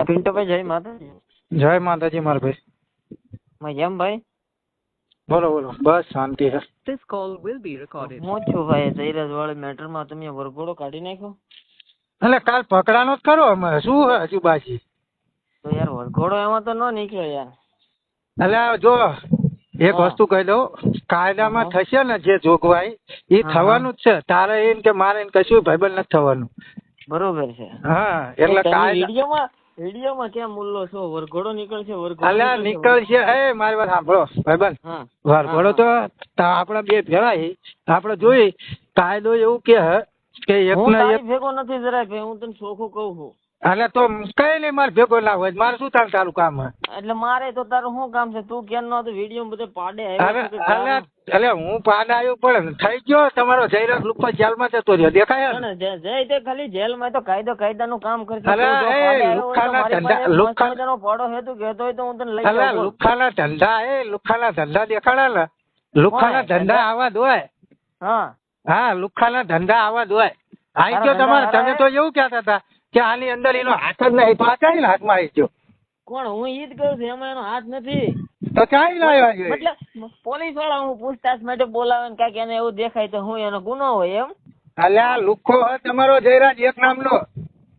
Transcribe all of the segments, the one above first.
પિન્ટુભાઈ જય માતાજી. જય માતાજી મારા ભાઈ. મજામાં ભાઈ? બોલો બોલો, બસ શાંતિ છે. This call will be recorded. હું છું ભાઈ જયરાજ વાળી મેટરમાં તમે વરઘોડો કાઢી નાખ્યો. એટલે કાલ પકડાનો જ ખરો અમારે, શું હે હજુ બાજી? તો યાર વરઘોડો એમાં તો ન નીકળ્યો યાર. એટલે જો એક હા. વસ્તુ કહી દઉં, કાયદામાં હા. થશે ને જે જોગવાઈ એ હા, થવાનું જ છે. તારે એમ કે મારે એમ કશું ભાઈબંધ નથી થવાનું. બરોબર છે. હા એટલે તમે કાયદા વિડીયોમાં ક્યાં મુલ્લો છો? વરઘોડો નીકળશે વરઘોડો અલ્યા નીકળશે. એ મારી વાત સાંભળો ભાઈબંધ, હા. વરઘોડો તો આપડા બે ભેળા છે. આપડે જોઈ કાયદો એવું કે એક હું ને તારી એક. ભેગો નથી જરાય ભાઈ, હું તને ચોખ્ખું કહું છું. એટલે તો કઈ નહીં, મારે ભેગો ના હોય મારે શું તારું કામ હે? એટલે મારે તો તારું શું કામ છે? તું ક્યાં નો વિડીયો બધે પાડે એટલે હું પાડા આવ્યો પણ થઈ ગયો તમારો જયરાજ લુપ્પા જેલમાં જતો રહ્યો, દેખાય ને? જય તે ખાલી જેલમાં તો કાયદાનું કામ કરશે. અલે, એ લુખ્ખાના કાયદાનો પાડો હે તું કહેતો હોય તો હું તને લઈ જાઉં. લુખ્ખાના ધંધા દેખાડા ને, લુખ્ખાના ધંધા આવા જ હોય. હા હા, લુખ્ખાના ધંધા આવા જ હોય. આઈ ગયો તમારે, તમે તો એવું કહેતા હતા કે આની અંદર એનો હાથ જ નહીં, તો આ ચાઈ હાથમાં આવી ગયો. કોણ? હું ઈ જ કહું છું, એમાં એનો હાથ નથી. તો ચાઈ લાવ્યા છે? મતલબ પોલીસ વાળા હું પૂછતાછ માટે બોલાવે ને કાંઈક એને એવું દેખાય તો હું એનો ગુનો હોય એમ? અલ્યા લુખ્ખો હે તમારો જયરાજ એક નામનો.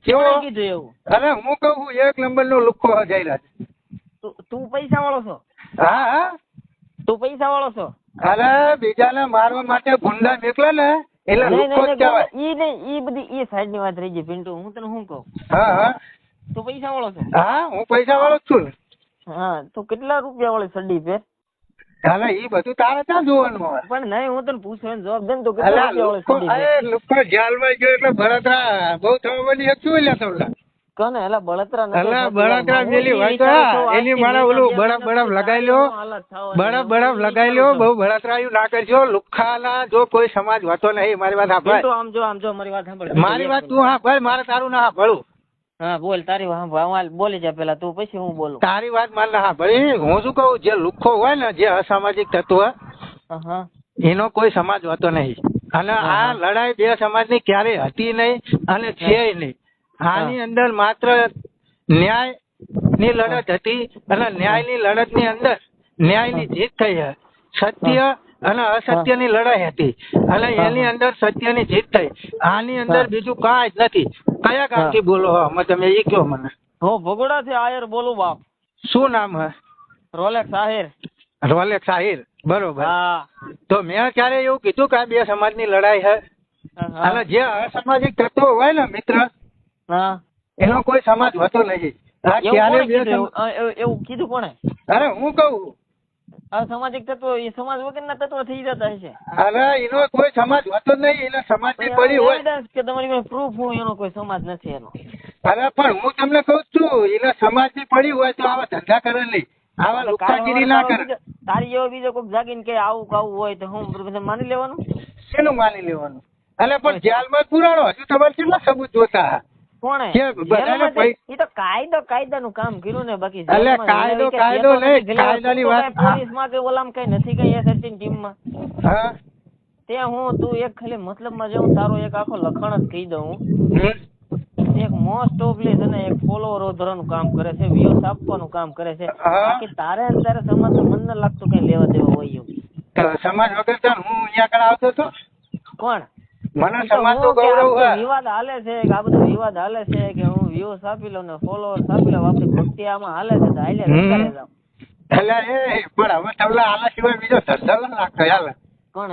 કોણે કીધું એવું? અરે હું કહું છું એક નંબર નો લુખ્ખો હે જયરાજ. તું પૈસા વાળો છો? હા હા, તું પૈસા વાળો છો? અરે બીજાને મારવા માટે ગુંડા નીકળે ને એટલે લુખ્ખો જ કહેવાય. ઈ નહીં, ઈ બધી ઈ સાઈડ ની વાત રહી ગઈ પિન્ટુ. હું તને શું કહું, હા હા તું પૈસા વાળો છો? હા, હું પૈસા વાળો જ છું ને. હા, તો કેટલા રૂપિયા વાળી સડી પહેર? હવે એ બધું તારે ક્યાં જોવાનું હોય? પણ નહીં, હું તને પૂછવાનો જવાબ દે ને, તો કેટલા રૂપિયા વાળી સડી પહેર? લુખ્ખો જેલમાં ગયો એટલે બળતરા બહુ થવાની એક શું લ્યા તમને? કોને? એલા બળતરા નથી. અલા બળતરા પેલી હોય તો એની મારે ઓલું બરફ લગાઈ લ્યો, બરફ લગાઈ લ્યો. બહુ બળતરાયું ના કરજો. લુખ્ખાના જો કોઈ સમાજ હોતો નહીં. મારી વાત સાંભળ. આમ જો મારી વાત સાંભળ. મારી વાત તું સાંભળ, મારે તારું ના સાંભળું. હા બોલ, તારી વાત બોલી જા પેલા તું, પછી હું બોલું. તારી વાત મારે ના સાંભળી. હું શું કહું, જે લુખ્ખો હોય ને, જે અસામાજિક તત્વ, હા, એનો કોઈ સમાજ હોતો નહીં. અને આ લડાઈ બે સમાજની ક્યારેય હતી નહીં અને છે નહીં. આની અંદર માત્ર ન્યાય ની લડત હતી અને ન્યાયની લડત ની અંદર ન્યાયની જીત થઈ છે. સત્ય અને અસત્યની લડાઈ હતી અને એની અંદર સત્યની જીત થઈ. આની અંદર બીજું કાંઈ જ નથી. કયા ગામથી બોલો અમે? તમે એ કહો મને. હું ભગોડાથી આયર બોલું બાપ. શું નામ હે? રોલેક્સ આહિર. રોલેક્સ આહિર, બરોબર. હા. તો મેં ક્યારે એવું કીધું કે આ બે સમાજની લડાઈ છે? અને જે અસામાજિક તત્વો હોય ને મિત્ર, હા, એનો કોઈ સમાજ હોતો નહીં. આ ક્યારે એવું કીધું કોણે? અરે હું કહું, અસામાજિક તત્વો એ સમાજ વગરના તત્વો થઈ જતા હશે. અરે એનો કોઈ સમાજ હોતો જ નહીં. એના સમાજ ની પડી હોય કે તમારી પાસે પ્રૂફ હોય એનો કોઈ સમાજ નથી એનો. અરે પણ હું તમને કઉ છું, એના સમાજ ની પડી હોય તો આવા ધંધા કરે નહીં, આવા લુખ્ખાગીરી ના કરે. તારી એવો બીજો કોઈક જાગીને કે આવું હોય તો હું બધા માની લેવાનું? શેનું માની લેવાનું? એટલે પણ જેલમાં પુરાણો હજુ તમારે કેટલા સબૂત જોતા? કોણે? એ તો કાયદાનું કામ કર્યું ને. બાકી કાયદો નહીં, કાયદાની વાત. પોલીસ માં કે ઓલામ કઈ નથી કઈ એસએસટી ટીમ માં. હા, ત્યાં હું તું એક ખાલી મતલબ માં જાઉં, તારો એક આખો લખણ જ કહી દઉં. એક મોસ્ટ ઓફલી છે ને, એક ફોલોવર વધારવાનું કામ કરે છે, વ્યૂઝ આપવાનું કામ કરે છે. બાકી તારે અત્યારે સમાજ મન ન લાગતું કઈ લેવા દેવા હોય એવું. સમાજ વગર તો હું અહીંયા આગળ આવતો હતો. કોણ? મને સમાજ તો ગૌરવ છે. વિવાદ હાલે છે, આ બધો વિવાદ હાલે છે કે હું વ્યૂઝ આપી લઉં ને ફોલોવર્સ આપી લઉં, આપડી ભક્તિ આમાં હાલે છે તો હાલે કરે જાવ. એટલે એ પણ હવે તમને આના સિવાય બીજો ધંધો ન લાગતો યાર. કોણ?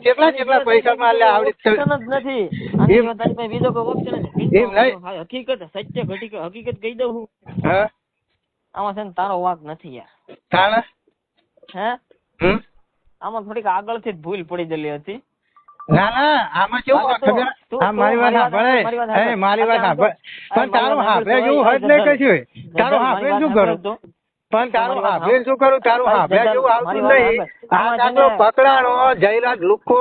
કેટલા પૈસા માં લે આવડી જ નથી. તારી પાસે બીજો કોઈ ઓપ્શન નથી. હકીકત સત્ય હકીકત કહી દઉં હું. આમાં છે ને તારો વાંક નથી યાર. હે? આમાં થોડીક આગળથી જ ભૂલ પડી ગયેલી હતી. ના ના, આમાં કેવું ખબર? આ મારી વાત સાંભળે, મારી વાત સાંભળ. પણ તારું હાફે જેવું હજ નહીં કશું. તારું હાફે શું કરું? પણ તારું હાફે શું કરું? તારું હાફે જેવું આવતું નહીં. આ તારો પકડાણો જયરાજ લુખ્ખો,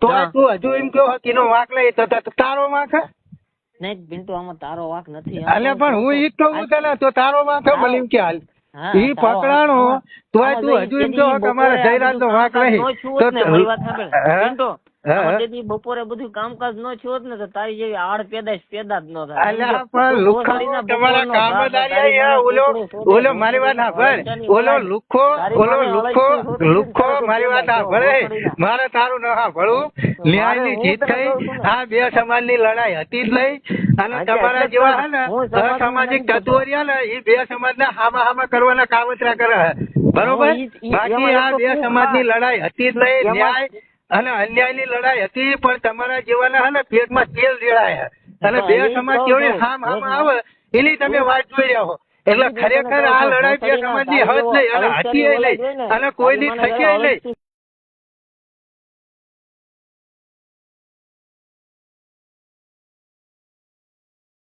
તો તું હજુ એમ કહો કે એનો વાંક નહીં, તો તારો વાંક? નહીં પિન્ટુ, આમાં તારો વાંક નથી. એટલે પણ હું ઈ જ કહું તને, તો તારો વાંક મને એમ કે હાલ ઈ પકડાણો તો તું હજુ એમ કહો કે અમારે જયરાજ નો વાંક નહીં. મારી વાત સાંભળ પિન્ટુ, હા. આમાં તેથી બપોરે બધું કામકાજ ન થયું હોત ને તો તારી જેવી આડ પેદાશ પેદા જ ન થાય. અલ્યા પણ તું લુખ્ખો ઓસડીના તમારા બપોરનો ભાત કામદારી તારી અહીંયા મને ઓલો ચૂંટણી શોધે, ઓલો મારી વાત સાંભળ વરસાદની ઓલો ઓલાય. લુખ્ખો તારી ઓલો મને લુખ્ખો અળગથી શોધે, લુખ્ખો તારે તો મારી વાત પેદા સાંભળે ઓસડીના. મારે તારું ન સાંભળવું ન્યાયની હું જીત તને થઈ કહું છું ને. આ બે સમાજની લડાઈ હતી જ નહીં અને હા, તમારા એટલે જેવા જ હે ને હું સમાજનું અસામાજિક નહીં તત્વો રહ્યા ને એ બે સમાજને હામા કરવાના કાવતરા કરે બરોબર બાકી એમાં આ એક તો બે તું સમાજની લડાઈ હતી જ નહીં એમાં- ન્યાય અને અન્યાયની લડાઈ હતી પણ તમારા જેવાના હે ને પેટમાં તેલ રેડાય અને બે હા, એ સમાજ કહું જેવડી છું. હામ આવે એની તમે વાત જોઈ રહ્યા હો એટલે ખરેખર આ લડાઈ બે સમાજની હદ નહીં અને હતી નહીં અને કોઈની થશે નહીં